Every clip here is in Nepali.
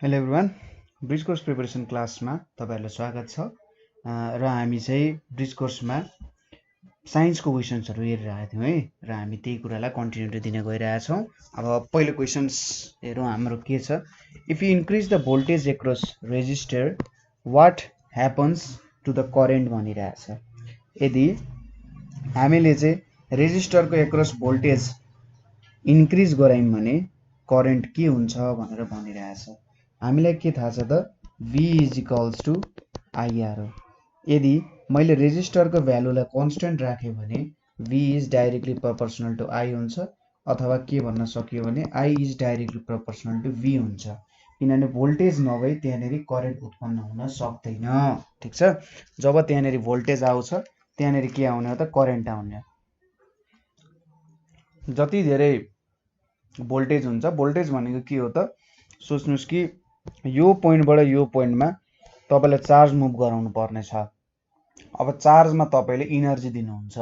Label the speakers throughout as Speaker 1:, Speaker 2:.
Speaker 1: Hello everyone, bridge course preparation क्लासमा तपाईँहरूलाई स्वागत छ। र हामी चाहिँ ब्रिज कोर्समा साइन्सको क्वेसन्सहरू हेरेर आएको थियौँ है, र हामी त्यही कुरालाई कन्टिन्युटी दिन गइरहेछौँ। अब पहिलो क्वेसन्स हेरौँ हाम्रो के छ। If you increase the voltage across resistor what happens to the current भनिरहेछ। यदि हामीले चाहिँ रेजिस्टरको एक्रस भोल्टेज इन्क्रिज गरायौँ भने करेन्ट के हुन्छ भनेर भनिरहेछ। हामीलाई के थाहा छ त, V is equals to IR हो। यदि मैले रेजिस्टरको भ्यालुलाई कन्स्टेन्ट राखेँ भने V is directly proportional to I हुन्छ, अथवा के भन्न सकियो भने I is directly proportional to V हुन्छ। किनभने भोल्टेज नभई त्यहाँनिर करेन्ट उत्पन्न हुन सक्दैन। ठिक छ, जब त्यहाँनिर भोल्टेज आउँछ त्यहाँनिर के आउने हो त, करेन्ट आउने। जति धेरै भोल्टेज हुन्छ, भोल्टेज भनेको के हो त, सोच्नुस् कि यो पोइन्टबाट यो पोइन्टमा तपाईँले चार्ज मुभ गराउनु पर्ने छ। अब चार्जमा तपाईँले इनर्जी दिनुहुन्छ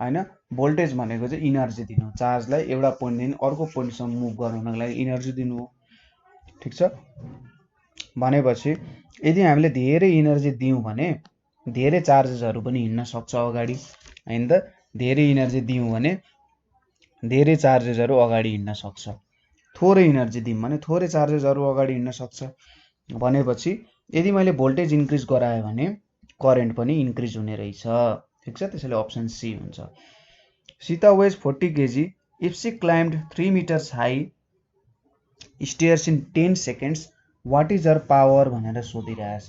Speaker 1: हैन। भोल्टेज भनेको चाहिँ इनर्जी दिनु, चार्जलाई एउटा पोइन्टदेखि अर्को पोइन्टसम्म मुभ गराउनको लागि इनर्जी दिनु हो। ठिक छ, भनेपछि यदि हामीले धेरै इनर्जी दियौँ भने धेरै चार्जेसहरू पनि हिँड्न सक्छ अगाडि हैन त। धेरै इनर्जी दियौँ भने धेरै चार्जेसहरू अगाडि हिँड्न सक्छ। थोरै इनर्जी दिउँ भने थोरै चार्जेसहरू अगाडि हिँड्न सक्छ। भनेपछि यदि मैले भोल्टेज इन्क्रिज गराएँ भने करेन्ट पनि इन्क्रिज हुने रहेछ। ठिक छ, त्यसैले अप्सन सी हुन्छ। Sita weighs 40 kg if she climbed 3 meters high stairs in 10 seconds what is her power भनेर सोधिरहेछ।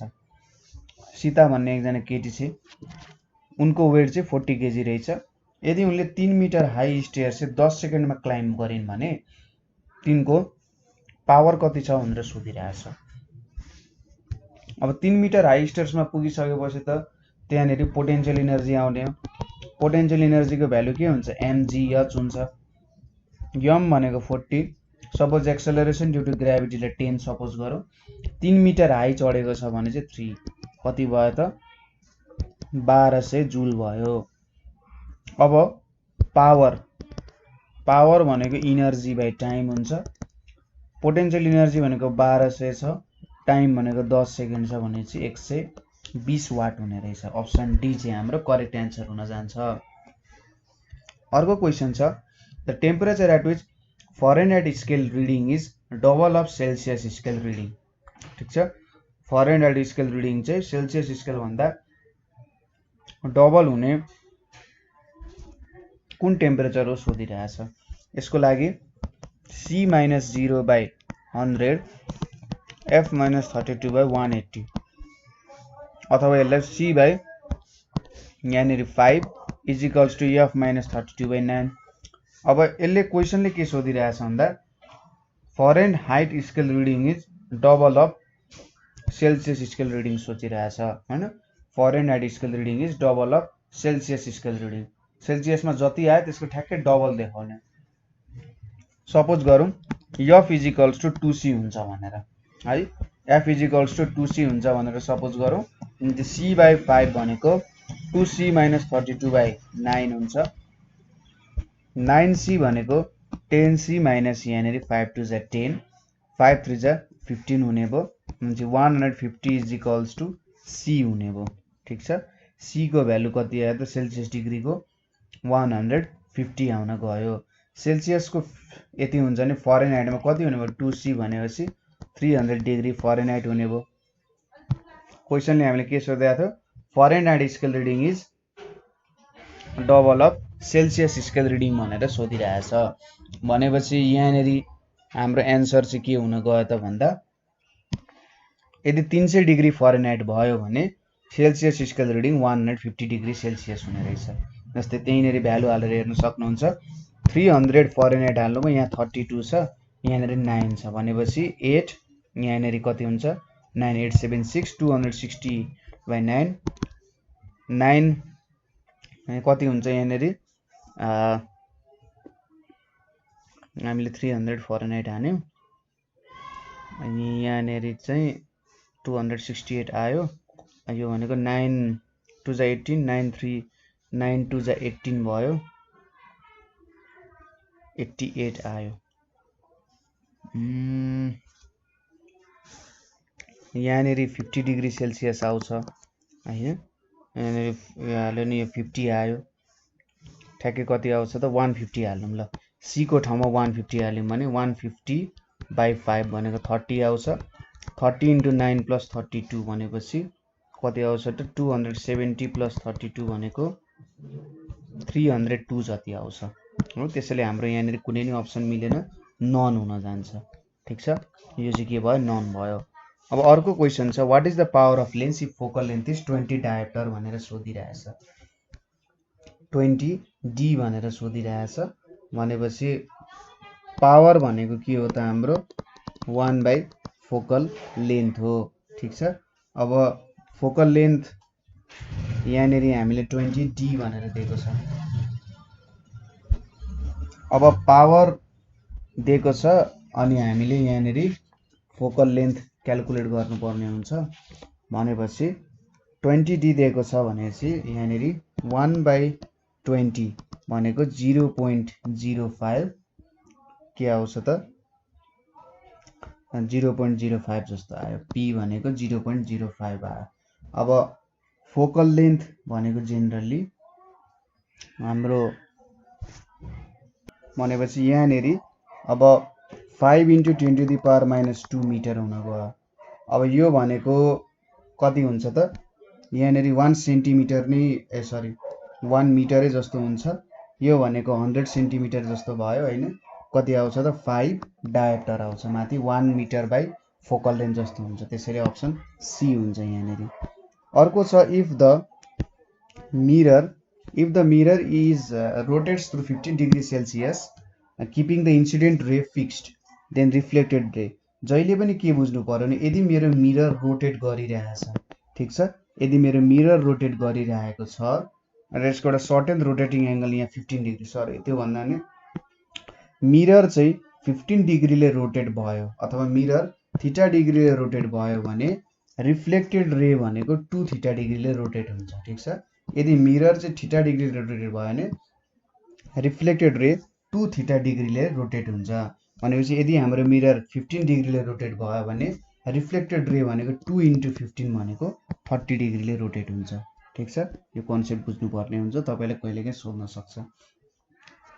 Speaker 1: सीता भन्ने एकजना केटी छ, उनको वेट चाहिँ 40 kg रहेछ। यदि उनले 3 मिटर हाई स्टेयर चाहिँ 10 सेकेन्डमा क्लाइम्ब गरिन् भने तिनको पावर कति छ भनेर सोधिरहेछ। अब 3 मिटर हाई स्टेयर्समा पुगिसकेपछि त त्यहाँनिर पोटेन्शियल इनर्जी आउने हो। पोटेन्शियल इनर्जीको भ्यालु के हुन्छ, mgh हुन्छ। m भनेको 40, सपोज एक्सेलरेसन ड्यु टु ग्राभिटीलाई 10 सपोज गरौँ। 3 मिटर हाई चढेको छ भने चाहिँ 3 कति भयो त, 1200 जुल भयो। अब पावर भनेको इनर्जी बाइ टाइम हुन्छ। पोटेन्शियल इनर्जी भनेको 1200 छ, टाइम भनेको 10 सेकेन्ड छ भने चाहिँ 120 वाट हुने रहेछ। अप्सन डी चाहिँ हाम्रो करेक्ट एन्सर हुन जान्छ। अर्को क्वेसन छ, the temperature at which Fahrenheit scale reading is double of Celsius scale reading. ठिक छ, फरेनहाइट स्केल रिडिङ चाहिँ सेल्सियस स्केल भन्दा डबल हुने कुन टेम्परेचर हो सोधिरहेछ। यसको लागि C - 0/100 F - 32/180, अथवा यसलाई C/ यहाँनिर 5 इज इक्वल्स टु F - 32/9। अब यसले क्वेसनले के सोधिरहेछ भन्दा Fahrenheit scale reading is double of Celsius scale reading सोचिरहेछ हैन। Fahrenheit scale reading is double of Celsius scale reading. सेल्सियसमा जति आयो त्यसको ठ्याक्कै डबल देखाउने। सपोज गरौँ F is equals to 2C हुन्छ भनेर है। F is equals to 2C हुन्छ भनेर सपोज गरौँ। C/5 भनेको 2C - 32/9 हुन्छ। 9C भनेको 10C माइनस यहाँनिर 5 2 जा 10, 5 3 जा 15 हुने भयो। 150 इज इक्वल्स टु C हुने भयो। ठिक छ, C को भ्यालु कति आयो त, सेल्सियस डिग्रीको 150 आउन गयो। सेल्सियसको यति हुन्छ भने फरेनहाइटमा कति हुने भयो, 2C भनेपछि 300 डिग्री फरेनहाइट हुने भयो। क्वेसनले हामीले के सोधेको थियो, Fahrenheit scale reading is double of Celsius scale reading भनेर सोधिरहेछ। भनेपछि यहाँनिर हाम्रो एन्सर चाहिँ के हुन गयो त भन्दा, यदि 300 डिग्री फरेनहाइट भयो भने Celsius scale reading 150 degree Celsius हुने रहेछ। जस्तै त्यहीँनिर भ्यालु हालेर हेर्न सक्नुहुन्छ। 300 फरेनहाइट हाल्नुमा यहाँ 32 छ, यहाँनिर 9 छ भनेपछि 8 यहाँनिर कति हुन्छ, 9 8 7 6 260/9 9 कति हुन्छ यहाँनिर, हामीले 300 फरेनहाइट हान्यौँ अनि यहाँनिर चाहिँ 268 आयो। यो भनेको 9 2 जा 18 9 2 जा 18 भयो, 88 आयो। यहाँनेरि 50 डिग्री सेल्सियस आउँछ हैन। यहाँनेरि हाल्यो नि, यो 50 आयो, ठ्याक्कै कति आउँछ त 150 हाल्नुम ल। सी को ठाउँमा 150 हाल्यौँ भने 150/5 भनेको 30 आउँछ। 30 × 9 + 32 भनेपछि कति आउँछ त 270 + 32 भनेको 302 जति आउँछ हो। त्यसैले हाम्रो यहाँनिर कुनै नि अप्सन मिलेन, नन हुन जान्छ। ठिक छ, यो चाहिँ के भयो, नन भयो। अब अर्को क्वेसन छ, what is the power of lens if focal length is 20 dioptre भनेर सोधिरहेछ। 20 डी भनेर सोधिरहेछ भनेपछि पावर भनेको के हो त हाम्रो 1 फोकल लेन्थ हो। ठिक छ, अब फोकल लेन्थ यहाँनेरि हामीले 20 डी भनेर दिएको छ। अब पावर दिएको छ अनि हामीले यहाँनेरि फोकल लेन्थ क्याल्कुलेट गर्नुपर्ने हुन्छ भनेपछि 20 डी दिएको छ भनेपछि यहाँनेरि 1/20 भनेको 0.05 के आउँछ त 0.05 जस्तो आयो। पी भनेको 0.05 आयो। अब फोकल लेन्थ भनेको जेनरली हाम्रो भनेपछि यहाँनेरि अब 5 × 10⁻² मिटर हुन गयो। अब यो भनेको कति हुन्छ त यहाँनेरि 1 सेन्टिमिटर नै 1 मिटरै जस्तो हुन्छ। यो भनेको 100 सेन्टिमिटर जस्तो भयो हैन। कति आउँछ त 5 डायोप्टर आउँछ। माथि 1 मिटर/ फोकल लेन्थ जस्तो हुन्छ। त्यसैले अप्सन सी हुन्छ यहाँनेरि। अर्को छ, if the mirror is rotates through 15 degree Celsius keeping the incident रे फिक्स्ड देन रिफ्लेक्टेड रे। जहिले पनि के बुझ्नु पर्यो भने यदि मेरो मिरर रोटेट गरिरहेछ, ठिक छ, यदि मेरो मिरर रोटेट गरिरहेको छ र यसको एउटा सर्टेन रोटेटिङ एङ्गल यहाँ 15 डिग्री, सरी त्यो भन्दा नि मिरर चाहिँ 15 डिग्रीले रोटेट भयो अथवा मिरर थीटा डिग्रीले रोटेट भयो भने रिफ्लेक्टेड रे भनेको 2 थीटा डिग्रीले रोटेट हुन्छ। ठिक छ, यदि मिरर चाहिँ थीटा डिग्रीले रोटेट भयो भने रिफ्लेक्टेड रे 2 थीटा डिग्रीले रोटेट हुन्छ भनेपछि यदि हाम्रो मिरर 15 डिग्रीले रोटेट भयो भने रिफ्लेक्टेड रे भनेको 2 × 15 भनेको 30 डिग्रीले रोटेट हुन्छ। ठिक छ, यो कन्सेप्ट बुझ्नुपर्ने हुन्छ, तपाईँले कहिलेकाहीँ सोध्न सक्छ।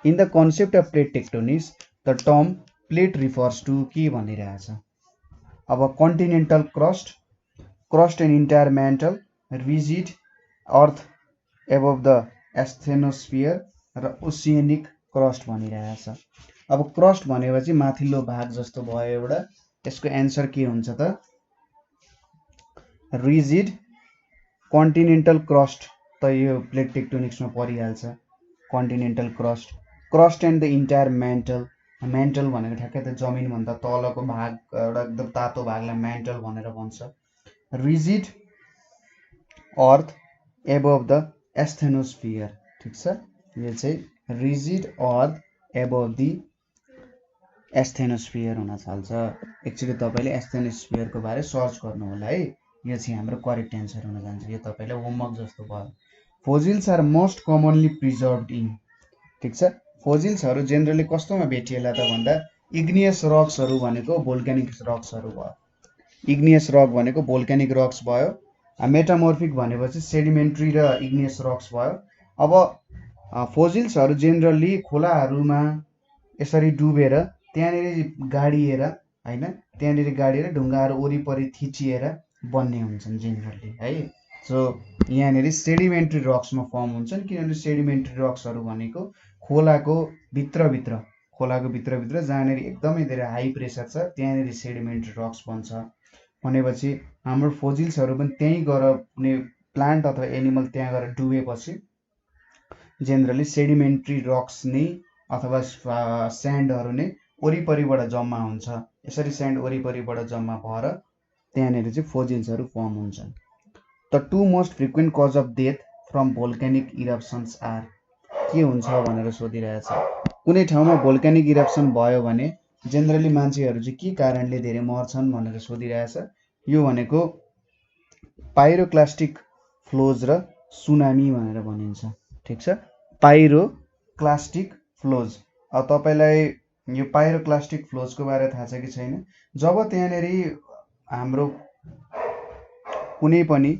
Speaker 1: In the concept of plate tectonics the term plate refers to के भनिरहेछ। अब continental crust and entire mantle, rigid earth above the asthenosphere र ओसिएनिक क्रस्ट भनिरहेछ। अब क्रस्ट भनेपछि माथिल्लो भाग जस्तो भयो एउटा। यसको एन्सर के हुन्छ त रिजिड कन्टिनेन्टल क्रस्ट, त यो प्लेट टेक्टोनिक्समा परिहाल्छ। Continental crust and the entire mantle भनेको ठ्याक्कै त जमिनभन्दा तलको भाग, एउटा एकदम तातो भागलाई म्यान्टल भनेर भन्छ। Rigid earth above the asthenosphere, ठिक छ, यो चाहिँ rigid earth above the asthenosphere हुन थाल्छ। एक्चुअली तपाईँले एस्थेनोस्फियरको बारे सर्च गर्नु होला है, यो चाहिँ हाम्रो करेक्ट एन्सर हुन जान्छ। यो तपाईँले होमवर्क जस्तो भयो। Fossils are most commonly preserved in, ठिक छ, फोजिल्सहरू जेनरली कस्तोमा भेटिएला त भन्दा इग्नियस रक्सहरू भनेको भोल्क्यानिक रक्सहरू भयो। इग्नियस रक भनेको भोल्क्यानिक रक्स भयो। मेटामोर्फिक भनेपछि सेडिमेन्ट्री र इग्नियस रक्स भयो। अब फोजिल्सहरू जेनरली खोलाहरूमा यसरी डुबेर त्यहाँनिर गाडिएर हैन, त्यहाँनिर गाडिएर ढुङ्गाहरू वरिपरि थिचिएर बन्ने हुन्छन् जेनरली है। सो यहाँनिर सेडिमेन्ट्री रक्समा फर्म हुन्छन्, किनभने सेडिमेन्ट्री रक्सहरू भनेको खोलाको भित्रभित्र जहाँनिर एकदमै धेरै हाई प्रेसर छ त्यहाँनिर सेडिमेन्ट्री रक्स बन्छ भनेपछि हाम्रो फोजिल्सहरू पनि त्यहीँ गएर कुनै प्लान्ट अथवा एनिमल त्यहाँ गएर डुबेपछि जेनरली सेडिमेन्ट्री रक्स नै अथवा स्यान्डहरू नै वरिपरिबाट जम्मा हुन्छ। यसरी स्यान्ड वरिपरिबाट जम्मा भएर त्यहाँनिर चाहिँ फोजिल्सहरू फर्म हुन्छन्। The two most frequent cause of death from volcanic eruptions are, के हुन्छ भनेर सोधिरहेछ। कुनै ठाउँमा भोल्क्यानिक इरप्सन भयो भने जेनरली मान्छेहरू चाहिँ के कारणले धेरै मर्छन् भनेर सोधिरहेछ। यो भनेको पाइरोक्लास्टिक फ्लोज र सुनामी भनेर भनिन्छ। ठिक छ, पाइरोक्लास्टिक फ्लोज। अब तपाईँलाई यो पाइरोक्लास्टिक फ्लोजको बारे थाहा छ कि छैन? जब त्यहाँनिर हाम्रो कुनै पनि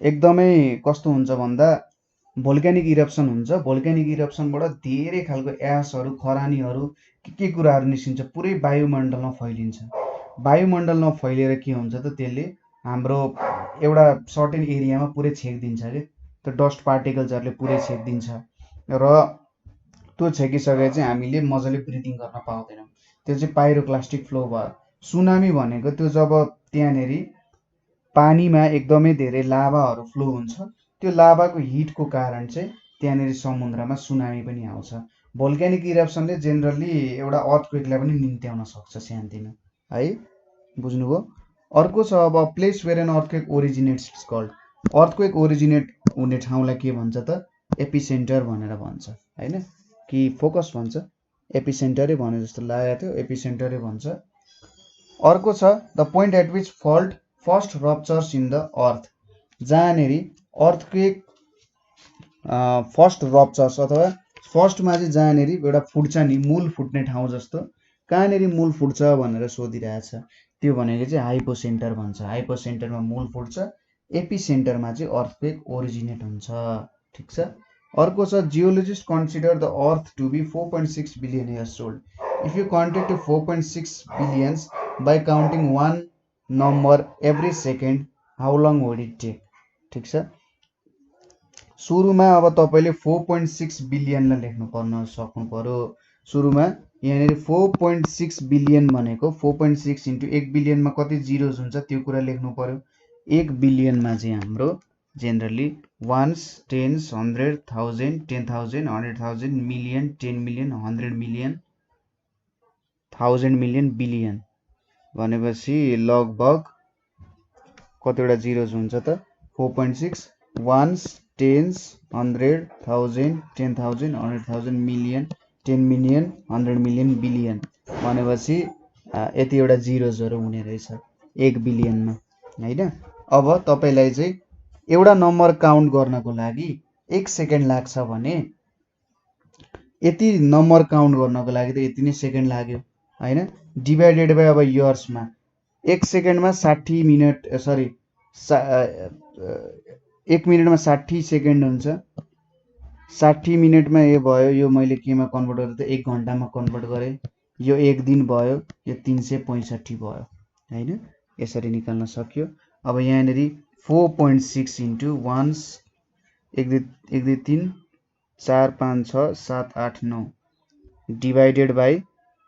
Speaker 1: एकदमै कस्तो हुन्छ भन्दा भोल्क्यानिक इरप्सन हुन्छ। भोल्क्यानिक इरप्सनबाट धेरै खालको एसहरू खरानीहरू के कुराहरू निस्किन्छ, पुरै वायुमण्डलमा फैलिन्छ। वायुमण्डलमा फैलिएर के हुन्छ त त्यसले हाम्रो एउटा सर्टेन एरियामा पुरै छेकिदिन्छ के, त्यो डस्ट पार्टिकल्सहरूले पुरै छेकिदिन्छ र त्यो छेकिसकेपछि चाहिँ हामीले मजाले ब्रिदिङ गर्न पाउँदैनौँ। त्यो चाहिँ पाइरोक्लास्टिक फ्लो भयो। सुनामी भनेको त्यो जब त्यहाँनेरि पानीमा एकदमै धेरै लाभाहरू फ्लो हुन्छ, त्यो लाभाको हिटको कारण चाहिँ त्यहाँनेरि समुद्रमा सुनामी पनि आउँछ। भोल्क्यानिक इरप्सनले जेनरली एउटा अर्थक्वेकलाई पनि निम्त्याउन सक्छ सानोतिनो, है, बुझ्नुभयो। अर्को छ अब place where an earthquake originates it's called. Earthquake originate हुने ठाउँलाई के भन्छ त एपिसेन्टर भनेर भन्छ, होइन कि फोकस भन्छ, एपिसेन्टरै भने जस्तो लागेको थियो, एपिसेन्टरै भन्छ। अर्को छ the point at which fault first ruptures in the earth. जहाँनेरि अर्थक्वेक फर्स्ट रप्चर्स अथवा फर्स्टमा चाहिँ जहाँनेरि एउटा फुट्छ नि, मूल फुट्ने ठाउँ जस्तो कहाँनेरि मूल फुट्छ भनेर सोधिरहेछ, त्यो भनेको चाहिँ हाइपोसेन्टर भन्छ। हाइपोसेन्टरमा मूल फुट्छ, एपिसेन्टरमा चाहिँ अर्थक्वेक ओरिजिनेट हुन्छ, ठिक छ। अर्को छ geologist consider the earth to be 4.6 billion years old. If you contact to 4.6 billions by counting one number every second how long would it take, ठिक छ। सुरुमा अब तपाईँले 4.6 बिलियनलाई लेख्नु सक्नु पर्यो। सुरुमा यहाँनिर 4.6 बिलियन भनेको 4.6 इन्टु 1 बिलियनमा कति जिरोज हुन्छ त्यो कुरा लेख्नु पर्यो। 1 बिलियनमा चाहिँ हाम्रो generally ones, tens, 100, 1000, 10,000, 100,000, million, 10 million, 100 million, 1000 million, billion भनेपछि लगभग कतिवटा जिरोज हुन्छ त 4.6 ones, tens, 100, 1000, 10,000, 100,000, million, 10 million, 100 million, billion भनेपछि यति एउटा जिरोजहरू हुने रहेछ 1 बिलियनमा, होइन। अब तपाईँलाई चाहिँ एउटा नम्बर काउन्ट गर्नको लागि 1 सेकेन्ड लाग्छ भने यति नम्बर काउन्ट गर्नको लागि त यति नै सेकेन्ड लाग्यो, होइन। डिभाइडेड बाई अब इयर्समा 1 सेकेन्डमा 60 मिनट, सरी 1 मिनटमा 60 सेकेन्ड हुन्छ। 60 मिनटमा यो भयो, यो मैले केमा कन्भर्ट गरेँ त 1 घन्टामा कन्भर्ट गरेँ, यो 1 दिन भयो, यो 365 भयो, होइन। यसरी निकाल्न सक्यो। अब यहाँनिर 4.6 इन्टु वान्स 1 2 3 4 5 6 7 8 9 डिभाइडेड बाई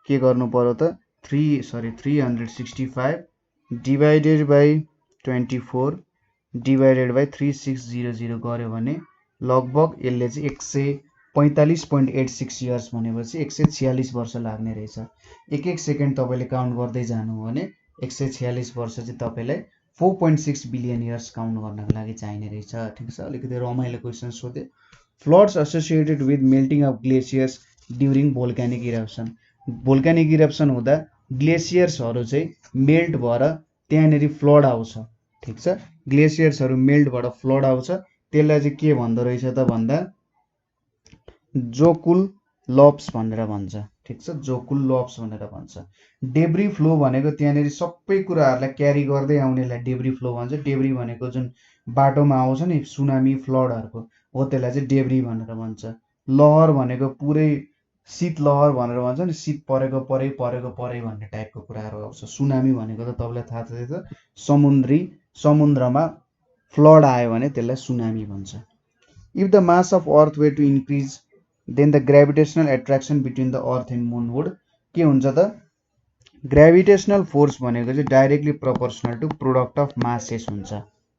Speaker 1: के गर्नु पर्यो त 365 डिभाइडेड बाई 24 डिभाइडेड बाई 3600 गर्यो भने लगभग यसले चाहिँ 145.86 इयर्स भनेपछि 146 वर्ष लाग्ने रहेछ। एक सेकेन्ड तपाईँले काउन्ट गर्दै जानु हो भने 146 वर्ष चाहिँ तपाईँलाई 4.6 बिलियन इयर्स काउन्ट गर्नको लागि चाहिने रहेछ, ठिक छ। अलिकति रमाइलो क्वेसन सोधे। Floods associated with melting of glaciers during volcanic eruption. Volcanic eruption हुँदा ग्लेसियर्सहरू चाहिँ मेल्ट भएर त्यहाँनेरि फ्लड आउँछ, ठिक छ। ग्लेसियर्सहरू मेल्ट भएर फ्लड आउँछ, त्यसलाई चाहिँ के भन्दो रहेछ त भन्दा जोकुल लप्स भनेर भन्छ, ठिक छ। जोकुल लप्स भनेर भन्छ। डेब्री फ्लो भनेको त्यहाँनेरि सबै कुराहरूलाई क्यारी गर्दै आउनेलाई डेब्री फ्लो भन्छ। डेब्री भनेको जुन बाटोमा आउँछ नि सुनामी फ्लडहरूको हो, त्यसलाई चाहिँ डेब्री भनेर भन्छ। लहर भनेको पुरै शीत लहर भनेर भन्छ नि, शीत परेको परै भन्ने टाइपको कुराहरू आउँछ। सुनामी भनेको त तपाईँलाई थाहा छ त समुद्रमा फ्लड आयो भने त्यसलाई सुनामी भन्छ। If the mass of earth were to increase then the gravitational attraction between the earth and moon would, के हुन्छ त ग्रेभिटेसनल फोर्स भनेको चाहिँ directly proportional to product of masses हुन्छ,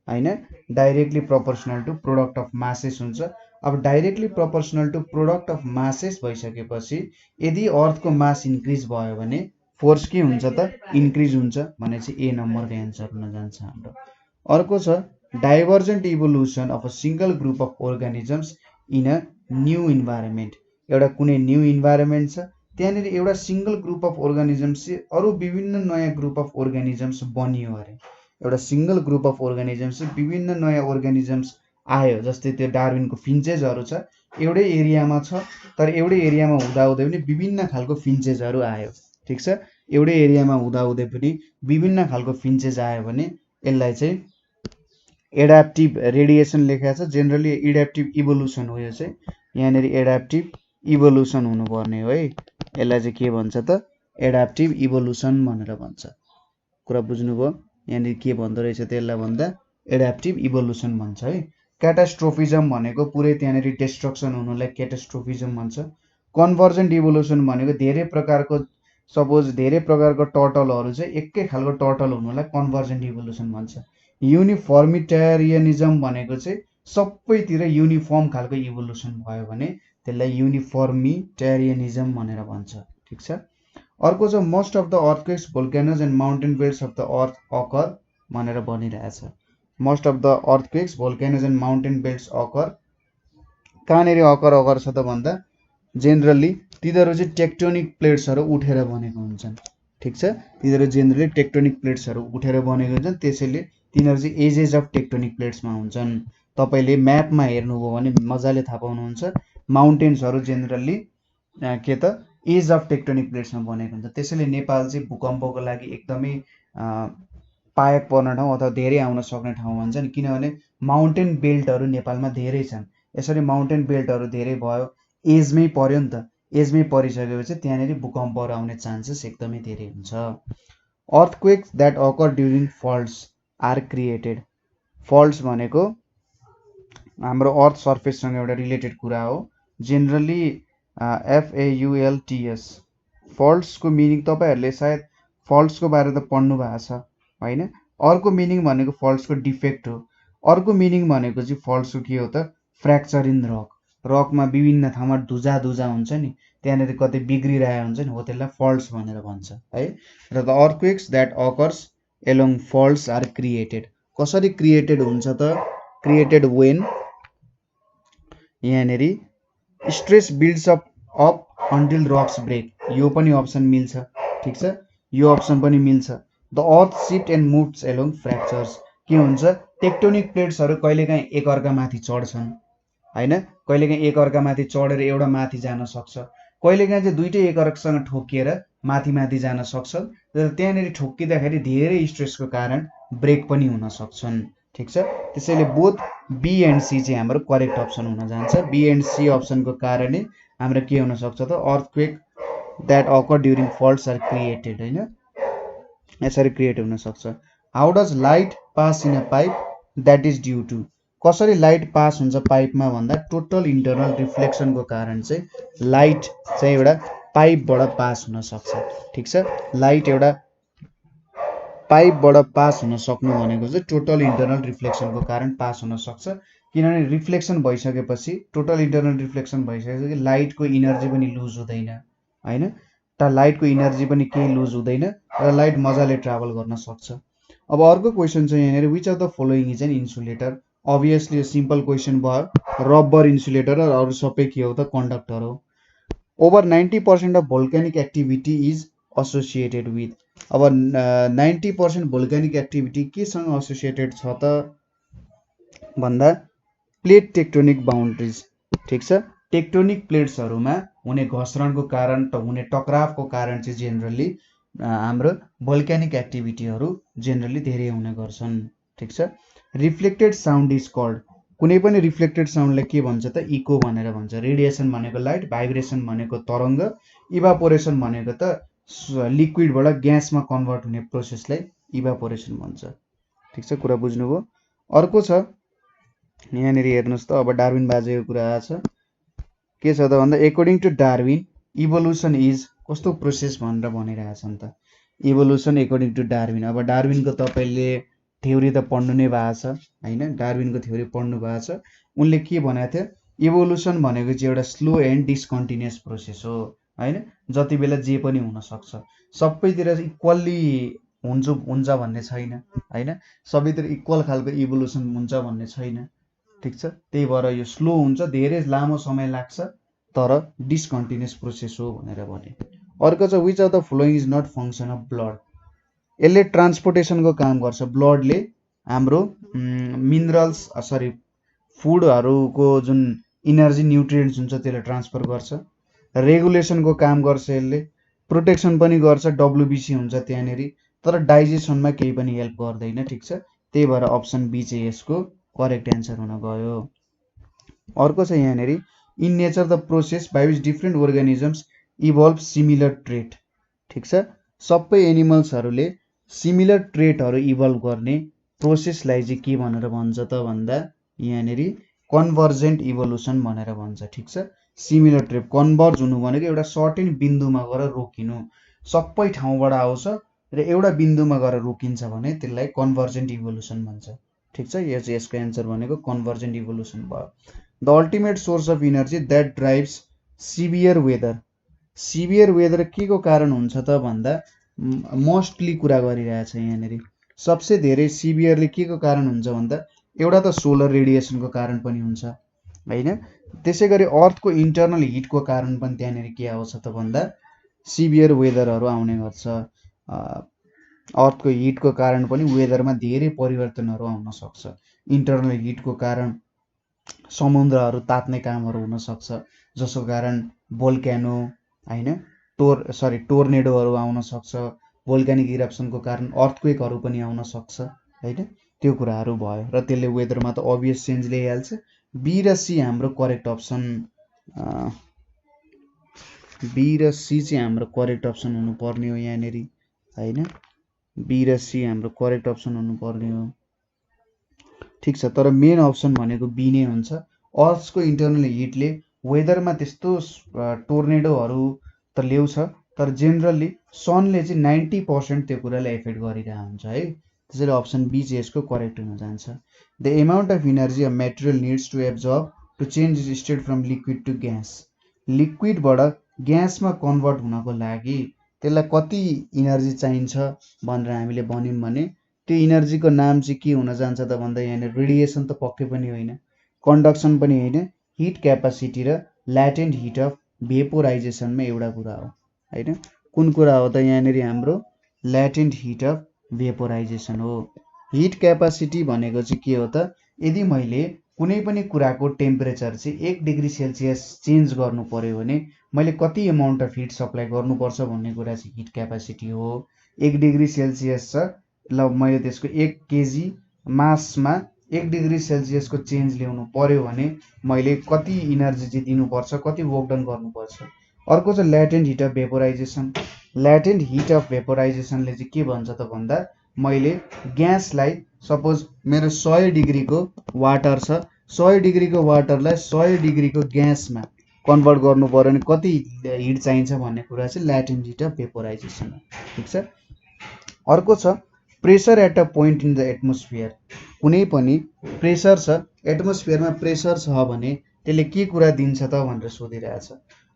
Speaker 1: होइन। Directly proportional to product of masses हुन्छ। अब directly proportional to product of masses भइसकेपछि यदि अर्थको मास इन्क्रिज भयो भने फोर्स के हुन्छ त इन्क्रिज हुन्छ भनेपछि ए नम्बरको एन्सर हुन जान्छ हाम्रो। अर्को छ divergent evolution of a single group of organisms in a new environment. एउटा कुनै न्यू इन्भाइरोमेन्ट छ, त्यहाँनिर एउटा सिंगल ग्रुप अफ अर्गानिजम्स चाहिँ अरू विभिन्न नयाँ ग्रुप अफ अर्गानिजम्स बनियो अरे। एउटा सिंगल ग्रुप अफ अर्गानिजम्स चाहिँ विभिन्न नयाँ अर्गानिजम्स आयो, जस्तै त्यो डार्विनको फिन्चेसहरू छ, एउटै एरियामा छ तर एउटै एरियामा हुँदाहुँदै पनि विभिन्न खालको फिन्चेसहरू आयो, ठिक छ। एउटै एरियामा हुँदाहुँदै पनि विभिन्न खालको फिन्चेस आयो भने यसलाई चाहिँ एडाप्टिभ रेडिएसन लेखेको छ। जेनरली एडाप्टिभ इभोल्युसन हो यो चाहिँ। यहाँनिर एडाप्टिभ इभोल्युसन हुनुपर्ने हो है। यसलाई चाहिँ के भन्छ त एडाप्टिभ इभोल्युसन भनेर भन्छ। कुरा बुझ्नुभयो? यहाँनिर के भन्दो रहेछ त यसलाई भन्दा एडाप्टिभ इभोल्युसन भन्छ है। क्याटास्ट्रोफिजम भनेको पुरै त्यहाँनिर डिस्ट्रक्सन हुनुलाई क्याटास्ट्रोफिजम भन्छ। कन्भर्जेन्ट इभोल्युसन भनेको धेरै प्रकारको सपोज धेरै प्रकारको टर्टलहरू चाहिँ एकै खालको टर्टल हुनुलाई कन्भर्जेन्ट इभोल्युसन भन्छ। युनिफर्मिटेरियनिजम भनेको चाहिँ सबैतिर युनिफर्म खालको इभोल्युसन भयो भने त्यसलाई युनिफर्मिटेरियनिजम भनेर भन्छ। ठिक छ। अर्को छ most of the earthquakes volcanoes and mountain belts of the earth occur भनेर भनिरहेछ। Most of the earthquakes volcanoes and mountain belts occur कहाँनिर अकर छ त भन्दा जेनरली तिनीहरू चाहिँ टेक्टोनिक प्लेट्सहरू उठेर बनेको हुन्छन्। ठिक छ। तिनीहरू जेनरली टेक्टोनिक प्लेट्सहरू उठेर बनेको हुन्छन्, त्यसैले तिनीहरू चाहिँ एजेस अफ टेक्टोनिक प्लेट्समा हुन्छन्। तपाईँले म्यापमा हेर्नुभयो भने मजाले थाहा पाउनुहुन्छ। माउन्टेन्सहरू जेनरली के त एज अफ टेक्टोनिक प्लेट्समा बनेको हुन्छ। त्यसैले नेपाल चाहिँ भूकम्पको लागि एकदमै पायक पर्ने ठाउँ अथवा धेरै आउन सक्ने ठाउँ भन्छ नि, किनभने माउन्टेन बेल्टहरू नेपालमा धेरै छन्। यसरी माउन्टेन बेल्टहरू धेरै भयो, एजमै पर्यो नि त। एजमै परिसकेपछि त्यहाँनिर भूकम्पहरू आउने चान्सेस एकदमै धेरै हुन्छ। Earthquakes that occur during faults are created. Faults भनेको हाम्रो अर्थ सर्फेससँग एउटा रिलेटेड कुरा हो। जेनरली FAULTS फल्ट्सको मिनिङ तपाईँहरूले सायद फल्ट्सको बारे त पढ्नु भएको छ होइन। अर्को मिनिङ भनेको फल्ट्सको डिफेक्ट हो। अर्को मिनिङ भनेको चाहिँ फल्ट्सको के हो त फ्र्याक्चर इन रक। रकमा विभिन्न ठाउँमा धुजा हुन्छ नि, त्यहाँनिर कतै बिग्रिरहेको हुन्छ नि, हो त्यसलाई फल्ट्स भनेर भन्छ है। र the earthquakes that occurs along faults are created. कसरी क्रिएटेड हुन्छ त क्रिएटेड वेन यहाँनिर stress builds up until rocks break. यो पनि अप्सन मिल्छ। ठिक छ, यो अप्सन पनि मिल्छ। The earth shift and moves along fractures. के हुन्छ टेक्टोनिक प्लेट्सहरू कहिलेकाहीँ एकअर्कामाथि चढ्छन् होइन, कहिलेकाहीँ एकअर्कामाथि चढेर एउटा माथि जान सक्छ, कहिलेकाहीँ चाहिँ दुइटै एकअर्कासँग ठोकिएर माथि जान सक्छ। र त्यहाँनिर ठोक्किँदाखेरि धेरै स्ट्रेसको कारण ब्रेक पनि हुन सक्छन्। ठिक छ। त्यसैले बोथ बी एन्ड सी चाहिँ हाम्रो करेक्ट अप्सन हुन जान्छ। बी एन्ड सी अप्सनको कारणले हाम्रो के हुन सक्छ त earthquake that occur during faults are created होइन, यसरी क्रिएट हुन सक्छ। How does light pass in a pipe that is due to. कसरी लाइट पास हुन्छ पाइपमा भन्दा टोटल इन्टरनल रिफ्लेक्सनको कारण चाहिँ लाइट चाहिँ एउटा पाइपबाट पास हुन सक्छ। ठिक छ। लाइट एउटा पाइपबाट पास हुन सक्नु भनेको चाहिँ टोटल इन्टरनल रिफ्लेक्सनको कारण पास हुन सक्छ। किनभने रिफ्लेक्सन भइसकेपछि टोटल इन्टरनल रिफ्लेक्सन भइसकेपछि लाइटको इनर्जी पनि लुज हुँदैन होइन, त लाइटको इनर्जी पनि केही लुज हुँदैन र लाइट मजाले ट्राभल गर्न सक्छ। अब अर्को क्वेसन चाहिँ यहाँनिर which of the following is an insulator. Obviously यो सिम्पल क्वेसन भयो। रबर इन्सुलेटर र अरू सबै के हो त कन्डक्टर हो। Over 90% of volcanic activity is associated with. अब 90% भोल्केनिक एक्टिभिटी केसँग एसोसिएटेड छ त भन्दा प्लेट टेक्टोनिक बााउन्ड्रिज। ठिक छ। टेक्टोनिक प्लेट्सहरूमा हुने घस्रणको कारण त हुने टक्रावको कारण चाहिँ जेनरली हाम्रो भोल्केनिक एक्टिभिटीहरू जेनरली धेरै हुने गर्छन्। ठिक छ। Reflected sound is called. कुनै पनि रिफ्लेक्टेड साउन्डलाई के भन्छ त इको भनेर भन्छ। रेडिएसन भनेको लाइट, भाइब्रेसन भनेको तरङ्ग, इभापोरेसन भनेको त लिक्विडबाट ग्यासमा कन्भर्ट हुने प्रोसेसलाई इभापोरेसन भन्छ। ठिक छ, कुरा बुझ्नुभयो। अर्को छ यहाँनिर हेर्नुहोस् त, अब डार्विन बाजेको कुरा आएको छ। के छ त भन्दा according to Darwin evolution is कस्तो प्रोसेस भनेर भनिरहेछन् त। Evolution according to Darwin. अब डार्विनको तपाईँले थ्योरी त पढ्नु नै भएको छ होइन, डार्विनको थ्योरी पढ्नु भएको छ। उनले के भनेको थियो इभोल्युसन भनेको चाहिँ एउटा स्लो एन्ड डिस्कन्टिन्युअस प्रोसेस हो होइन, जति बेला जे पनि हुनसक्छ, सबैतिर इक्वल्ली हुन्छ भन्ने छैन होइन, सबैतिर इक्वल खालको इभोल्युसन हुन्छ भन्ने छैन। ठिक छ। त्यही भएर यो स्लो हुन्छ, धेरै लामो समय लाग्छ, तर डिस्कन्टिन्युअस प्रोसेस हो भनेर भने। अर्को छ which of the following is not function of blood. यसले ट्रान्सपोर्टेसनको काम गर्छ। ब्लडले हाम्रो मिनरल्स फुडहरूको जुन इनर्जी न्युट्रिएन्ट्स हुन्छ त्यसलाई ट्रान्सफर गर्छ। रेगुलेसनको काम गर्छ यसले। प्रोटेक्सन पनि गर्छ, डब्लुबिसी हुन्छ त्यहाँनेरि, तर डाइजेसनमा केही पनि हेल्प गर्दैन। ठिक छ, त्यही भएर अप्सन बी चाहिँ यसको करेक्ट एन्सर हुन गयो। अर्को छ यहाँनेरि in nature the process by which different organisms evolve similar trait. ठिक छ, सबै एनिमल्सहरूले सिमिलर ट्रेटहरू इभल्भ गर्ने प्रोसेसलाई चाहिँ के भनेर भन्छ त भन्दा यहाँनेरि कन्भर्जेन्ट इभोल्युसन भनेर भन्छ। ठिक छ, सिमिलर ट्रेट कन्भर्ज हुनु भनेको एउटा सर्टेन बिन्दुमा गएर रोकिनु, सबै ठाउँबाट आउँछ र एउटा बिन्दुमा गएर रोकिन्छ भने त्यसलाई कन्भर्जेन्ट इभोल्युसन भन्छ। ठिक छ, यो चाहिँ यसको एन्सर भनेको कन्भर्जेन्ट इभोल्युसन भयो। The ultimate source of energy that drives severe weather. Severe weather के को कारण हुन्छ त भन्दा मोस्टली कुरा गरिरहेछ यहाँनेरि। सबसे धेरै सिभियरली के को कारण हुन्छ भन्दा एउटा त सोलर रेडिएसनको कारण पनि हुन्छ हैन, त्यसै गरी अर्थको इन्टरनल हिटको कारण पनि त्यहाँनेरि के आउँछ त भन्दा सिभियर वेदरहरू आउने गर्छ। अर्थको हिटको कारण पनि वेदरमा धेरै परिवर्तनहरू आउन सक्छ। इन्टरनल हिटको कारण समुद्रहरू तात्ने कामहरू हुन सक्छ, जसको कारण भोल्क्यानो हैन टोर्नेडोहरू आउन सक्छ। भोल्क्यानिक इरप्सनको कारण अर्थक्वेकहरू पनि आउन सक्छ हैन, त्यो कुराहरू भयो र त्यसले वेदरमा त अभियस चेन्ज ल्याइहाल्छ। बी र सी हाम्रो करेक्ट अप्सन, बी र सी चाहिँ हाम्रो करेक्ट अप्सन हुनुपर्ने हो यहाँनेरि हैन, बी र सी हाम्रो करेक्ट अप्सन हुनुपर्ने हो। ठिक छ, तर मेन अप्सन भनेको बी नै हुन्छ। अर्थको इन्टरनल हिटले वेदरमा त्यस्तो टोर्नेडोहरू त ल्याउँछ, तर जेनरली सनले चाहिँ 90% त्यो कुरालाई एफेक्ट गरिरहेको हुन्छ है, त्यसैले अप्सन बी चाहिँ यसको करेक्ट हुन जान्छ। The amount of energy a material needs to absorb to change its state from liquid to gas. लिक्विडबाट ग्यासमा कन्भर्ट हुनको लागि त्यसलाई कति इनर्जी चाहिन्छ भनेर हामीले भन्यौँ भने त्यो इनर्जीको नाम चाहिँ के हुन जान्छ त भन्दा यहाँ रेडिएसन त पक्कै पनि होइन, कन्डक्सन पनि होइन, हिट क्यापासिटी र ल्याटेन्ट हिट अफ भेपोराइजेसनमा एउटा कुरा हो हैन। कुन कुरा हो त यहाँनेरि हाम्रो ल्याटेन्ट हिट अफ भेपोराइजेसन हो। हिट क्यापासिटी भनेको चाहिँ के हो त, यदि मैले कुनै पनि कुराको टेम्परेचर चाहिँ 1 डिग्री सेल्सियस चेन्ज गर्नु पर्यो भने मैले कति एमाउन्ट अफ हिट सप्लाई गर्नुपर्छ भन्ने कुरा चाहिँ हिट क्यापासिटी हो। 1 डिग्री सेल्सियस छ, ल मैले त्यसको 1 केजी मासमा 1 डिग्री सेल्सियसको चेन्ज ल्याउनु पर्यो भने मैले कति इनर्जी चाहिँ दिनुपर्छ, कति वर्क डन गर्नुपर्छ। अर्को चाहिँ latent heat of vaporisation. Latent heat of भेपोराइजेसनले चाहिँ के भन्छ त भन्दा मैले ग्यासलाई सपोज मेरो 100 डिग्रीको वाटर छ, 100 डिग्रीको वाटरलाई 100 डिग्रीको ग्यासमा कन्भर्ट गर्नु पर्यो भने कति हिट चाहिन्छ भन्ने कुरा चाहिँ ल्याटेन्ट हिट अफ भेपोराइजेसन हो। ठिक छ, अर्को छ pressure at a point in the atmosphere. कुनै पनि प्रेसर छ, एटमोस्फियरमा प्रेसर छ भने त्यसले के कुरा दिन्छ त भनेर सोधिरहेछ।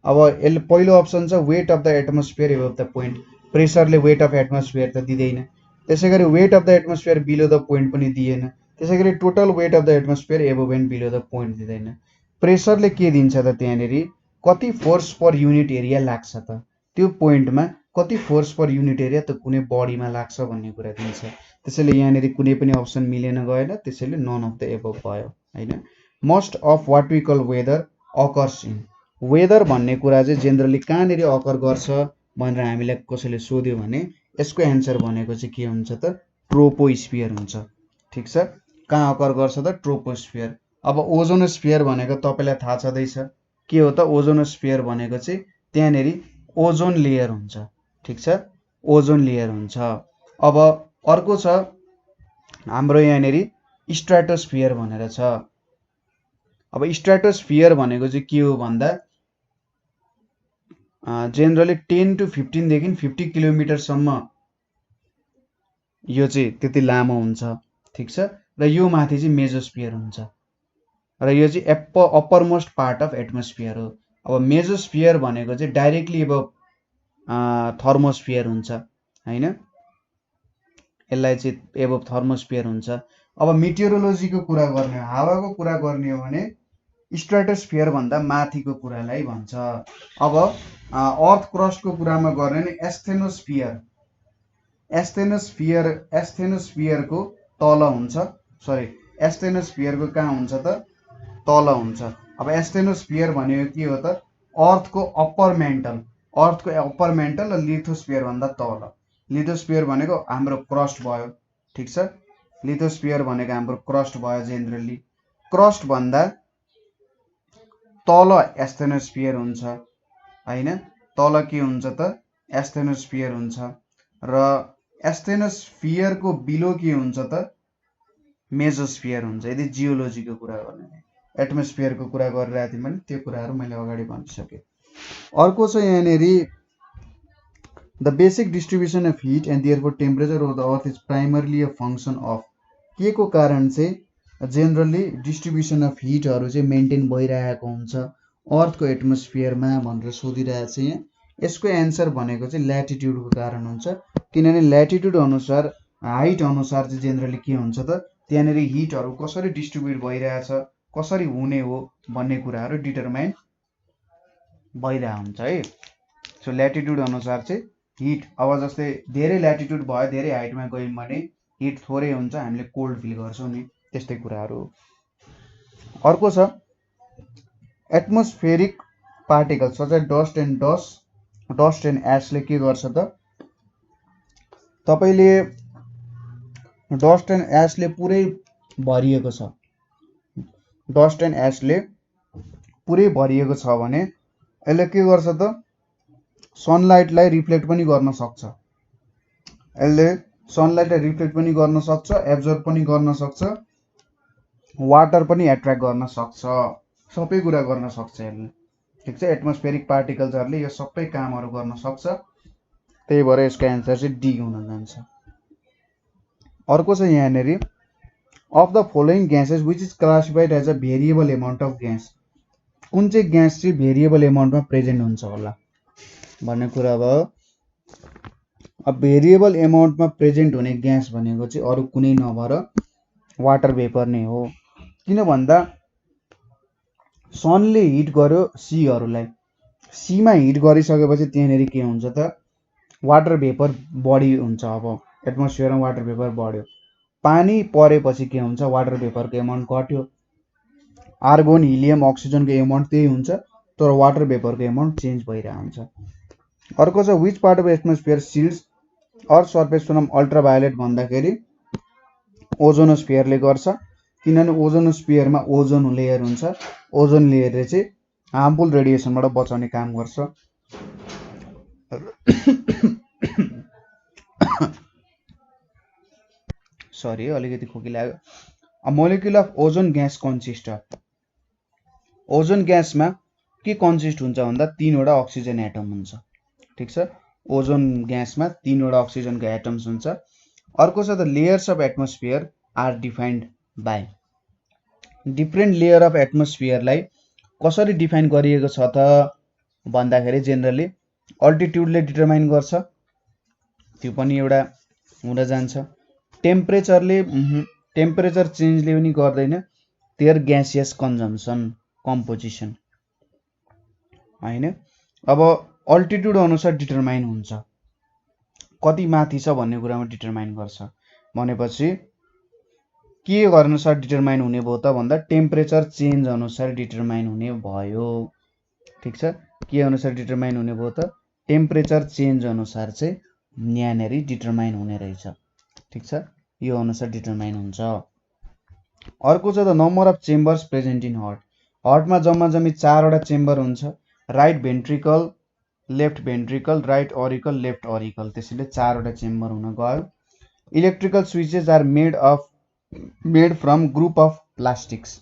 Speaker 1: अब यसले पहिलो अप्सन छ weight of the atmosphere above the point. प्रेसरले वेट अफ एटमोस्फियर त दिँदैन, त्यसै गरी weight of the atmosphere below the point पनि दिएन, त्यसै गरी total weight of the atmosphere above and below the point दिँदैन। प्रेसरले के दिन्छ त त्यहाँनेरि कति फोर्स पर युनिट एरिया लाग्छ त, त्यो पोइन्टमा कति फोर्स पर युनिट एरिया त कुनै बडीमा लाग्छ भन्ने कुरा दिन्छ। त्यसैले यहाँनेरि कुनै पनि अप्सन मिलेन गएन, त्यसैले नन अफ द एबभ भयो हैन। Most of what we call weather occurs in. Weather भन्ने कुरा चाहिँ जेनरली कहाँनेरि अकर गर्छ भनेर हामीलाई कसैले सोध्यो भने यसको एन्सर भनेको चाहिँ के हुन्छ त ट्रोपोस्फियर हुन्छ। ठिक छ, कहाँ अकर गर्छ त ट्रोपोस्फियर। अब ओजोनोस्फियर भनेको तपाईँलाई थाहा छँदैछ के हो त, ओजोनोस्फियर भनेको चाहिँ त्यहाँनेरि ओजोन लेयर हुन्छ। ठिक छ, ओजोन लेयर हुन्छ। अब अर्को छ हाम्रो यहाँनेरि स्ट्राटोस्फियर भनेर छ। अब स्ट्राटोस्फियर भनेको चाहिँ के हो भन्दा जेनरली 10 to 15 देखि 50 किलोमिटरसम्म यो चाहिँ त्यति लामो हुन्छ। ठिक छ, र यो माथि चाहिँ मेजोस्फियर हुन्छ र यो चाहिँ upper most part of atmosphere हो। अब मेजोस्फियर भनेको चाहिँ डाइरेक्टली अब थर्मोस्फियर हुन्छ हैन, यसलाई चाहिँ एबभ थर्मोस्फियर हुन्छ। अब मिटियोरोलोजीको कुरा गर्ने हो, हावाको कुरा गर्ने हो भने स्ट्राटोस्फियर भन्दा माथिको कुरालाई भन्छ। अब अर्थ क्रस्टको कुरामा गर्ने नि एस्थेनोस्फियर, एस्थेनोस्फियरको तल हुन्छ, सरी एस्थेनोस्फियरको कहाँ हुन्छ त तल हुन्छ। अब एस्थेनोस्फियर भनेको के हो त अर्थको अप्पर मेन्टल, अर्थको अप्पर मेन्टल र लिथोस्फियर भन्दा तल। लिथोस्फियर भनेको हाम्रो क्रस्ट भयो, ठिक छ। लिथोस्फियर भनेको हाम्रो क्रस्ट भयो जेनरली। क्रस्ट भन्दा तल एस्थेनोस्फियर हुन्छ हैन, तल के हुन्छ त एस्थेनोस्फियर हुन्छ र एस्थेनोस्फियरको बिलो के हुन्छ त मेजोस्फियर हुन्छ। यदि जियोलोजीको कुरा गर्ने, एटमोस्फियरको कुरा गरिरहेको थिएँ भने त्यो कुराहरू मैले अगाडि भनिसकेँ। अर्को छ यहाँनेरि the basic distribution of hit and therefore temperature of the earth is primarily a function of, के को कारण चाहिँ जेनरली डिस्ट्रिब्युसन अफ हिटहरू चाहिँ मेन्टेन भइरहेको हुन्छ अर्थको एटमोस्फियरमा भनेर सोधिरहेको छ यहाँ। यसको एन्सर भनेको चाहिँ ल्याटिट्युडको कारण हुन्छ, किनभने ल्याटिट्युड अनुसार हाइट अनुसार चाहिँ जेनरली के हुन्छ त त्यहाँनिर हिटहरू कसरी डिस्ट्रिब्युट भइरहेछ, कसरी हुने हो भन्ने कुराहरू डिटरमाइन भइरहेको हुन्छ है। सो ल्याटिट्युड अनुसार चाहिँ हिट, अब जस्तै धेरै ल्याटिट्युड भयो, धेरै हाइटमा गयौँ भने हिट थोरै हुन्छ, हामीले कोल्ड फिल गर्छौँ नि, त्यस्तै कुराहरू हो। अर्को छ atmospheric particles such as dust and एसले के गर्छ त तपाईँले डस्ट एन्ड एसले पुरै भरिएको छ, डस्ट एन्ड एसले पुरै भरिएको छ भने यसले के गर्छ त सनलाइटलाई रिफ्लेक्ट पनि गर्न सक्छ, यसले सनलाइटलाई रिफ्लेक्ट पनि गर्न सक्छ, एब्जर्ब पनि गर्न सक्छ, वाटर पनि एट्र्याक्ट गर्न सक्छ, सबै कुरा गर्न सक्छ यसले, ठिक छ। एटमोस्फेरिक पार्टिकल्सहरूले यो सबै कामहरू गर्न सक्छ, त्यही भएर यसको एन्सर चाहिँ डी हुन जान्छ। अर्को छ यहाँनेरि of the following gases which is classified as a variable amount of gas, कुन चाहिँ ग्यास चाहिँ भेरिएबल एमाउन्टमा प्रेजेन्ट हुन्छ होला भन्ने कुरा भयो। अब भेरिएबल एमाउन्टमा प्रेजेन्ट हुने ग्यास भनेको चाहिँ अरू कुनै नभएर वाटर भेपर नै हो। किन भन्दा सनले हिट गर्यो सीहरूलाई, सीमा हिट गरिसकेपछि त्यहाँनिर के हुन्छ त वाटर भेपर बढी हुन्छ। अब एटमोस्फियरमा वाटर भेपर बढ्यो, पानी परेपछि के हुन्छ वाटर भेपरको एमाउन्ट घट्यो, आर्गोन हिलियम अक्सिजनको एमाउन्ट त्यही हुन्छ, तर वाटर भेपरको एमाउन्ट चेन्ज भइरहेको हुन्छ। अर्को छ which part of atmosphere shields earth surface from ultraviolet भन्दाखेरि ओजोनोस्फियरले गर्छ, किनभने ओजोनोस्फियरमा ओजोन लेयर हुन्छ, ओजोन लेयरले चाहिँ हार्मफुल रेडिएसनबाट बचाउने काम गर्छ। सरी अलिकति खोकी लाग्यो। A molecule of ozone gas consist of, ozone ग्यासमा के कन्सिस्ट हुन्छ भन्दा 3वटा अक्सिजन एटम हुन्छ, ठिक छ। ओजोन ग्यासमा 3वटा अक्सिजनको एटम्स हुन्छ। अर्को छ the layers of atmosphere are defined by, different layer of एटमोस्फियरलाई कसरी डिफाइन गरिएको छ त भन्दाखेरि जेनरली अल्टिट्युडले डिटरमाइन गर्छ, त्यो पनि एउटा हुन जान्छ। टेम्परेचर चेन्जले पनि गर्दैन, देयर ग्यासियस कन्जम्सन कम्पोजिसन हैन। अब अल्टिट्युड अनुसार डिटरमाइन हुन्छ, कति माथि छ भन्ने कुरामा डिटरमाइन गर्छ भनेपछि के अनुसार डिटरमाइन हुने भयो त भन्दा टेम्परेचर चेन्ज अनुसार डिटरमाइन हुने भयो, ठिक छ। के अनुसार डिटरमाइन हुने भयो त टेम्परेचर चेन्ज अनुसार चाहिँ यहाँनेरि डिटरमाइन हुने रहेछ, ठिक छ, यो अनुसार डिटरमाइन हुन्छ। अर्को छ the number of chambers present in heart, हार्टमा जम्मा जम्मी 4वटा चेम्बर हुन्छ, right ventricle, left ventricle, right auricle, left auricle, त्यसैले 4वटा चेम्बर हुन गयो। Electrical switches are made from group of plastics,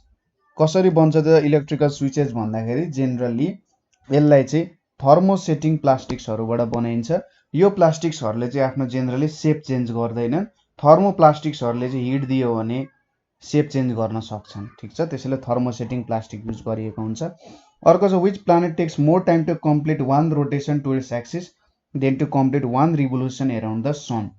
Speaker 1: कसरी बन्छ त इलेक्ट्रिकल स्विचेस भन्दाखेरि जेनरली यसलाई चाहिँ थर्मोसेटिङ प्लास्टिक्सहरूबाट बनाइन्छ। यो प्लास्टिक्सहरूले चाहिँ आफ्नो जेनरली सेप चेन्ज गर्दैन, थर्मोप्लास्टिक्सहरूले चाहिँ हिट दियो भने सेप चेन्ज गर्न सक्छन्, ठिक छ, त्यसैले थर्मोसेटिङ प्लास्टिक युज गरिएको हुन्छ। अर्को छ which planet takes more time to complete 1 rotation to its axis then to complete 1 revolution around the sun,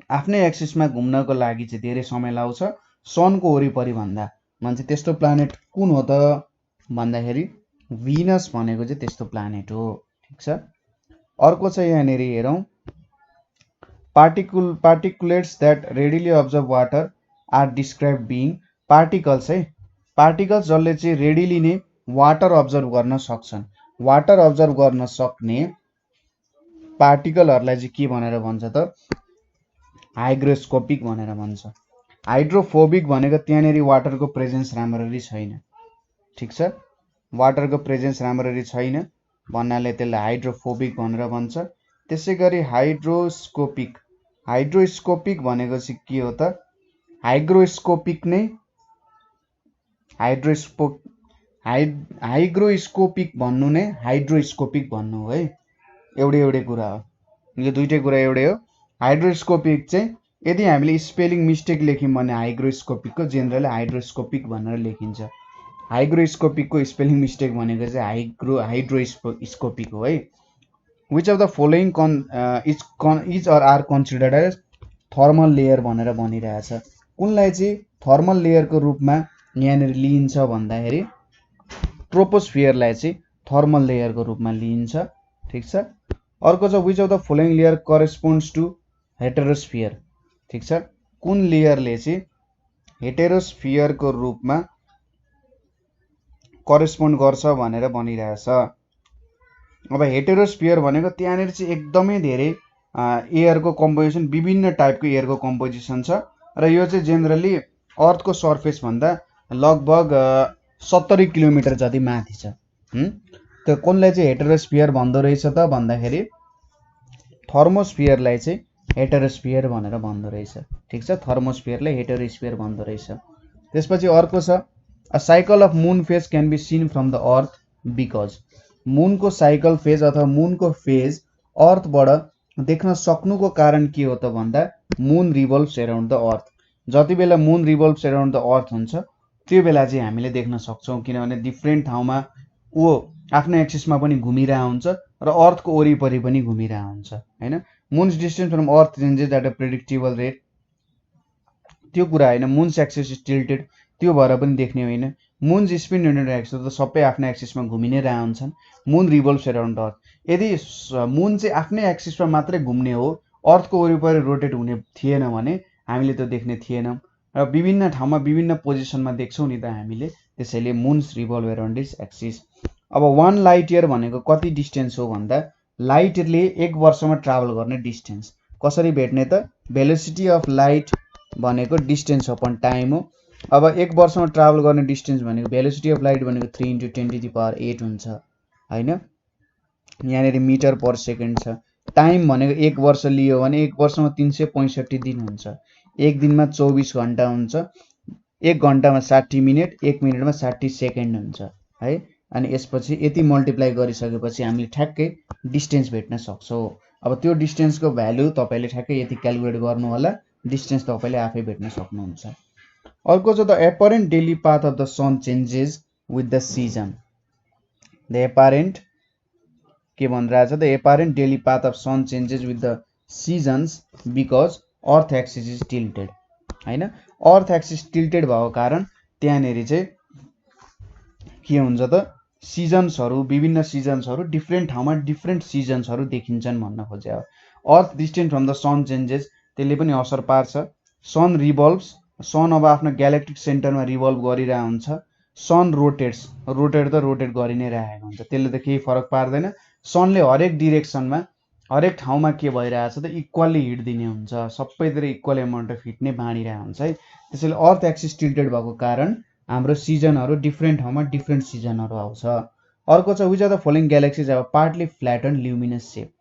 Speaker 1: आफ्नै एक्सिसमा घुम्नको लागि चाहिँ धेरै समय लाग्छ सनको वरिपरि भन्दा, भन्छ त्यस्तो प्लानेट कुन हो त भन्दाखेरि भिनस भनेको चाहिँ त्यस्तो प्लानेट हो, ठिक छ। अर्को छ यहाँनेरि हेरौँ particulates that readily absorb water are describe being, particles है, पार्टिकल्स जसले चाहिँ रेडिली नै वाटर अब्जर्भ गर्न सक्छन्, वाटर अब्जर्भ गर्न सक्ने पार्टिकलहरूलाई चाहिँ के भनेर भन्छ त हाइग्रोस्कोपिक भनेर भन्छ। हाइड्रोफोबिक भनेको त्यहाँनेरि वाटरको प्रेजेन्स राम्ररी छैन, ठिक छ, वाटरको प्रेजेन्स राम्ररी छैन भन्नाले त्यसलाई हाइड्रोफोबिक भनेर भन्छ। त्यसै गरी हाइड्रोस्कोपिक, हाइड्रोस्कोपिक भनेको चाहिँ के हो त हाइग्रोस्कोपिक नै हाइग्रोस्कोपिक भन्नु नै हाइड्रोस्कोपिक भन्नु हो है, एउटै कुरा हो, यो दुईटै कुरा एउटै हो। हाइड्रोस्कोपिक चाहिँ यदि हामीले स्पेलिङ मिस्टेक लेख्यौँ भने हाइग्रोस्कोपिकको जेनरली हाइड्रोस्कोपिक भनेर लेखिन्छ। हाइग्रोस्कोपिकको स्पेलिङ मिस्टेक भनेको चाहिँ हाइड्रोस्कोपिक हो है। Which of the following is or are considered as thermal layer भनेर भनिरहेछ। कुनलाई चाहिँ थर्मल लेयरको रूपमा यहाँनिर लिइन्छ भन्दाखेरि ट्रोपोस्फियरलाई चाहिँ थर्मल लेयरको रूपमा लिइन्छ, ठिक छ। अर्को छ which of the following layer corresponds to heterosphere, ठिक छ, कुन लेयरले चाहिँ हेटेरोस्फियरको रूपमा करेस्पोन्ड गर्छ भनेर भनिरहेछ। अब हेटेरोस्फियर भनेको त्यहाँनिर चाहिँ एकदमै धेरै एयरको कम्पोजिसन, विभिन्न टाइपको एयरको कम्पोजिसन छ र यो चाहिँ जेनरली अर्थको सर्फेस भन्दा लगभग 70 किलोमिटर जति माथि छ। त्यो कुनलाई चाहिँ हेटेरोस्फियर भन्दो रहेछ त भन्दाखेरि थर्मोस्फियरलाई चाहिँ हेटेरोस्फियर भनेर भन्दो रहेछ, ठिक छ, थर्मोस्फियरलाई हेटेरोस्फियर भन्दो रहेछ। त्यसपछि अर्को छ a cycle of moon phase can be seen from the earth because, मुनको साइकल फेज अथवा मुनको फेज अर्थबाट देख्न सक्नुको कारण के हो त भन्दा मुन रिभल्भ्स एराउन्ड द अर्थ। जति बेला मुन रिभल्भ्स एराउन्ड द अर्थ हुन्छ त्यो बेला चाहिँ हामीले देख्न सक्छौँ, किनभने डिफ्रेन्ट ठाउँमा ऊ आफ्नो एक्सिसमा पनि घुमिरहेको हुन्छ र अर्थको वरिपरि पनि घुमिरहेको हुन्छ हैन। Moon's distance from earth changes at a predictable rate, त्यो कुरा होइन, मुन्स एक्सिस इज टिल्टेड त्यो भएर पनि देख्ने होइन। मुन्स स्पिन युनिट एक्सिस त सबै आफ्नो एक्सिसमा घुमि नै रहेका हुन्छन्। मुन रिभल्भ्स एराउन्ड अर्थ, यदि मुन चाहिँ आफ्नै एक्सिसमा मात्रै घुम्ने हो, अर्थको वरिपरि रोटेट हुने थिएन भने हामीले त्यो देख्ने थिएनौँ र विभिन्न ठाउँमा विभिन्न पोजिसनमा देख्छौँ नि त हामीले, त्यसैले moons revolve around is axis. अब 1 लाइट इयर भनेको कति डिस्टेन्स हो भन्दा लाइटले 1 वर्षमा ट्राभल गर्ने डिस्टेन्स कसरी भेट्ने त भेलोसिटी अफ लाइट भनेको डिस्टेन्स अपन टाइम हो। अब 1 वर्षमा ट्राभल गर्ने डिस्टेन्स भनेको भेलोसिटी अफ लाइट भनेको 3 × 10⁸ हुन्छ हैन, यहाँनिर मिटर पर सेकेन्ड छ। टाइम भनेको 1 वर्ष लियो भने 1 वर्षमा 365 दिन हुन्छ, 1 दिनमा 24 घन्टा हुन्छ, 1 घन्टामा 60 मिनट, 1 मिनटमा 60 सेकेन्ड हुन्छ है। अनि यसपछि यति मल्टिप्लाई गरिसकेपछि हामीले ठ्याक्कै डिस्टेन्स भेट्न सक्छौँ। अब त्यो डिस्टेन्सको भ्यालु तपाईँले ठ्याक्कै यति क्यालकुलेट गर्नु होला, डिस्टेन्स तपाईँले आफै भेट्न सक्नुहुन्छ। अर्को छ the apparent daily path of the sun changes with the season. The apparent के भनिरहेछ त apparent daily path of sun changes with the seasons because earth axis is tilted हैन। अर्थ एक्सिस टिल्टेड भएको कारण त्यहाँनेरि चाहिँ के हुन्छ त सिजन्सहरू, विभिन्न सिजन्सहरू डिफ्रेन्ट ठाउँमा डिफ्रेन्ट सिजन्सहरू देखिन्छन् भन्न खोजे हो। Earth distance from the sun changes त्यसले पनि असर पार्छ। सन रिभल्भ्स, सन अब आफ्नो ग्यालेक्टिक सेन्टरमा रिभल्भ गरिरहेको हुन्छ। सन रोटेट्स, रोटेट त रोटेट गरि नै रहेको हुन्छ, त्यसले त केही फरक पार्दैन। सनले हरेक डिरेक्सनमा हरेक ठाउँमा के भइरहेछ त इक्वल्ली हिट दिने हुन्छ, सबैतिर इक्वल एमाउन्ट अफ हिट नै बाँडिरहेको हुन्छ है। त्यसैले अर्थ एक्सिस टिल्टेड भएको कारण हाम्रो सिजनहरू डिफ्रेन्ट ठाउँमा डिफ्रेन्ट सिजनहरू आउँछ। अर्को छ which of the following galaxies अब पार्टली फ्ल्याट एन्ड ल्युमिनस सेप,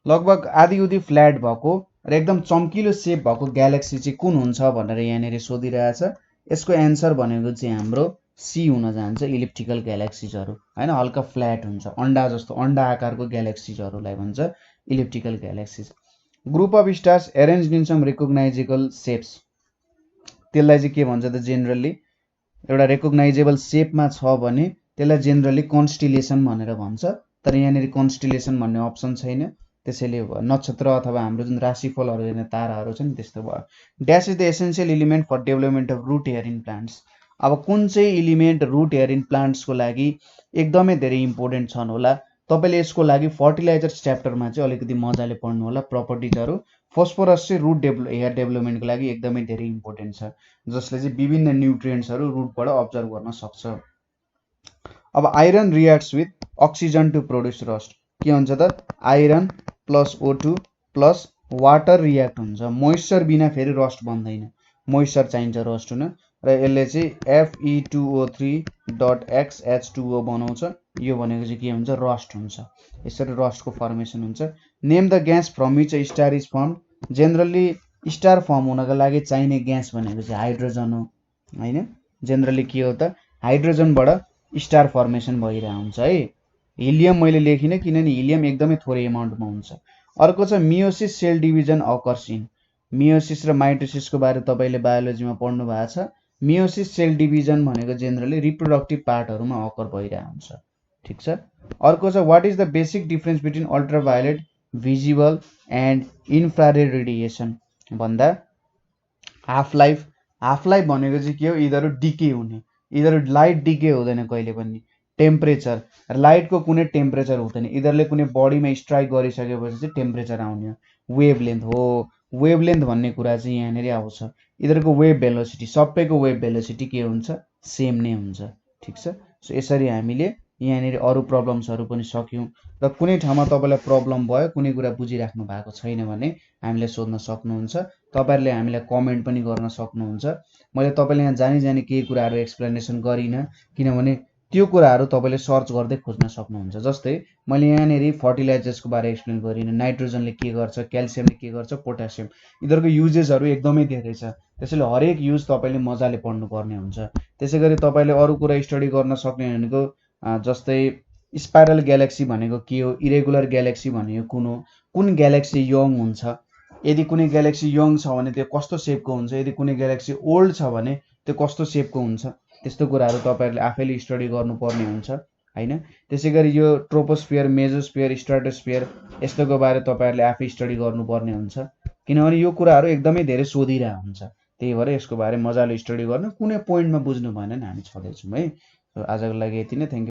Speaker 1: लगभग आधी उधी फ्ल्याट भएको र एकदम चम्किलो सेप भएको ग्यालेक्सी चाहिँ कुन हुन्छ भनेर यहाँनिर सोधिरहेछ। यसको एन्सर भनेको चाहिँ हाम्रो सी हुन जान्छ, इलिप्टिकल ग्यालेक्सिजहरू हैन, हल्का फ्ल्याट हुन्छ, अन्डा जस्तो अन्डा आकारको ग्यालेक्सिजहरूलाई भन्छ elliptical galaxies. Group of stars arranged in some recognizable shapes, त्यसलाई चाहिँ के भन्छ त जेनरली एउटा रेकग्नाइजेबल सेपमा छ भने त्यसलाई जेनरली कन्स्टिलेसन भनेर भन्छ, तर यहाँनिर कन्स्टिलेसन भन्ने अप्सन छैन, त्यसैले नक्षत्र अथवा हाम्रो जुन राशिफलहरू हेर्ने ताराहरू छन् त्यस्तो भयो। Dash is the essential element for development of root hair in plants, अब कुन चाहिँ इलिमेन्ट रुट हेयर इन प्लान्ट्सको लागि एकदमै धेरै इम्पोर्टेन्ट छन् होला, तपाईँले यसको लागि फर्टिलाइजर्स च्याप्टरमा चाहिँ अलिकति मजाले पढ्नु होला प्रपर्टिजहरू। फस्फोरस चाहिँ रुट हेयर डेभलपमेन्टको लागि एकदमै धेरै इम्पोर्टेन्ट छ, जसले चाहिँ विभिन्न न्युट्रिएन्ट्सहरू रुटबाट अब्जर्भ गर्न सक्छ। अब iron reacts with oxygen to produce rust के हुन्छ त iron plus O2 plus water react हुन्छ मोइस्चर बिना फेरि रस्ट बन्दैन मोइस्चर चाहिन्छ रस्ट हुन र यसले चाहिँ Fe2O3.XH2O बनाउँछ यो भनेको चाहिँ के हुन्छ रस्ट हुन्छ यसरी रस्टको फर्मेसन हुन्छ name the gas from which a star is form generally star form हुनको लागि चाहिने ग्यास भनेको चाहिँ हाइड्रोजन हो हैन जेनरली के हो त हाइड्रोजनबाट स्टार फर्मेसन भइरहेको हुन्छ है हिलियम मैले लेखिन किनभने हिलियम एकदमै थोरै अमाउन्टमा हुन्छ अर्को छ meiosis cell division occurs in meiosis र माइटोसिसको बारे तपाईले बायोलोजीमा पढ्नु भएको छ मियोसिस सेल डिभिजन भनेको जेनरली रिप्रोडक्टिभ पार्टहरुमा अकर भइरहेको हुन्छ ठीक छ अर्को छ what is the basic difference between ultraviolet visible and infrared radiation भन्दा हाफ लाइफ भनेको चाहिँ के हो यिनीहरु डिके हुने यिनीहरु लाइट डिके हुँदैन कहिले पनि टेम्परेचर लाइटको कुनै टेम्परेचर हुँदैन यिनीहरुले कुनै बडीमा स्ट्राइक गरिसकेपछि चाहिँ टेम्परेचर आउने हो वेभलेन्थ हो वेभलेन्थ भन्ने कुरा चाहिँ यहाँनेरि आउँछ यिनीहरुको वेभ भेलोसिटी सबैको वेभ भेलोसिटी के हुन्छ सेम नै हुन्छ ठीक छ सो यसरी हामीले यहाँनेरि अरु प्रब्लम्सहरु पनि सक्यौं र कुनै ठाउँमा तपाईलाई प्रब्लम भयो कुनै कुरा बुझिराख्नु भएको छैन भने हामीले सोध्न सक्नुहुन्छ तपाईहरुले हामीलाई कमेन्ट पनि गर्न सक्नुहुन्छ मैले तपाईले यहाँ जानी केही कुराहरु एक्सप्लेनेसन गरिन किनभने त्यो कुराहरु तपाईले सर्च गर्दै खोज्न सक्नुहुन्छ जस्तै मैले यहाँनेरि फर्टिलाइजर्सको बारे एक्सप्लेन गरिन नाइट्रोजनले के गर्छ क्याल्सियमले के गर्छ पोटासियम यिनीहरुको युजेसहरु एकदमै धेरै छ त्यसैले हरेक युज तपाईले मजाले पढ्नु पर्ने हुन्छ त्यसैगरी तपाईले अरु कुरा स्टडी गर्न सक्ने भनेको जस्तै स्पाइरल ग्यालेक्सी भनेको के हो इरेगुलर ग्यालेक्सी भनेको कुन हो कुन ग्यालेक्सी यङ हुन्छ यदि कुनै ग्यालेक्सी यङ छ भने त्यो कस्तो शेपको हुन्छ यदि कुनै ग्यालेक्सी ओल्ड छ भने त्यो कस्तो शेपको हुन्छ त्यस्तो कुराहरु तपाईहरुले आफैले स्टडी गर्नुपर्ने हुन्छ हैन त्यसैगरी यो ट्रोपोस्फियर मेजोस्फियर स्ट्राटोस्फियर यस्तोको बारे तपाईहरुले आफै स्टडी गर्नुपर्ने हुन्छ किनभने यो कुराहरु एकदमै धेरै सोधिरहेको हुन्छ त्यही भएर यसको बारे मजाले स्टडी गर्न कुनै पोइन्टमा बुझ्नु भएन भने हामी छँदै छौं है आजको लागि यति नै थ्यांक यू